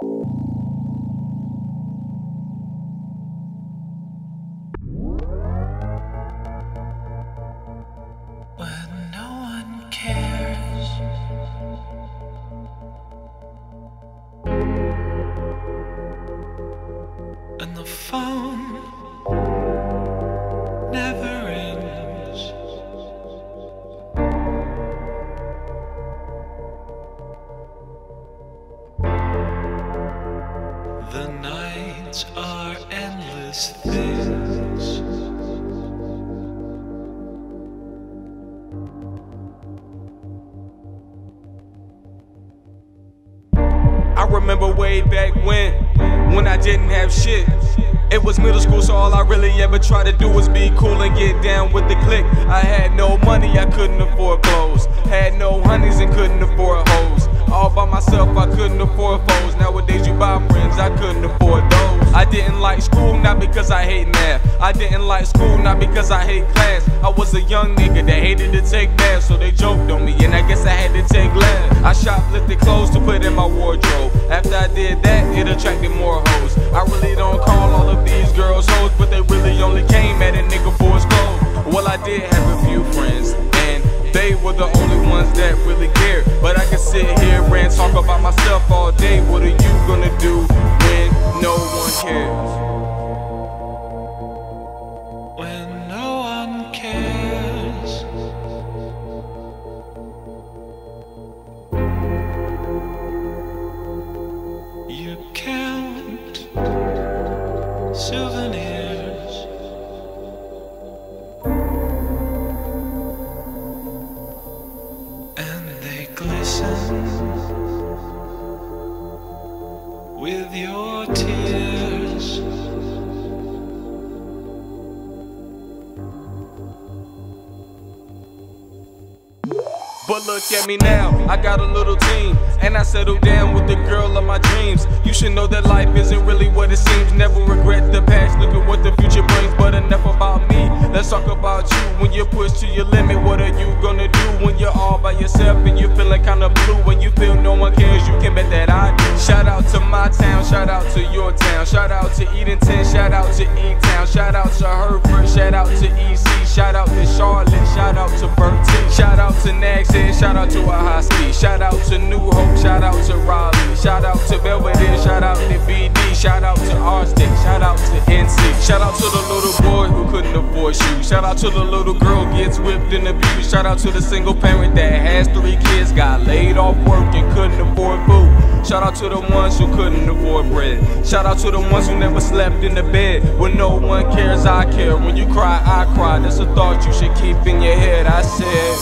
When no one cares, and the phone never rings, the nights are endless things. I remember way back when I didn't have shit. It was middle school, so all I really ever tried to do was be cool and get down with the clique. I had no money, I couldn't afford clothes. Had no honeys and couldn't afford hoes. All by myself, I couldn't afford foes. Nowadays you buy friends, I couldn't afford those. I didn't like school, not because I hate math. I didn't like school, not because I hate class. I was a young nigga that hated to take baths, so they joked on me, and I guess I had to take labs. I shoplifted clothes to put in my wardrobe. After I did that, it attracted more hoes. I really don't call all of these girls hoes, but they really only came at a nigga for his clothes. Well, I did have a few friends, and they were the only ones that really cared. But I could sit here and talk about myself all day. What are you gonna do when no one cares? When no one cares, you count souvenirs, and they glisten with your tears. But look at me now, I got a little team, and I settled down with the girl of my dreams. You should know that life isn't really what it seems. Never regret the past, look at what the future brings. But enough about me, let's talk about you. When you're pushed to your limit, what are you gonna do? When you're all by yourself and you're feeling kinda blue, when you feel no one cares, you can bet that I do. Shout out to my town, shout out to your town. Shout out to Edenton, shout out to E-Town. Shout out to Hereford, shout out to EC. Shout out to Charlotte, shout out to Bertie. Shout out to Nags Head, shout out to Ahoskie. Shout out to New Hope, shout out to Raleigh. Shout out to Belvedere, shout out to BD. Shout out to R-Stick, shout out to NC. Shout out to the little boy who couldn't afford shoes. Shout out to the little girl gets whipped and abused. Shout out to the single parent that has 3 kids, got laid off work and couldn't afford food. Shout out to the ones who couldn't afford bread. Shout out to the ones who never slept in the bed. When no one cares, I care. When you cry, I cry. That's a thought you should keep in your head. I said,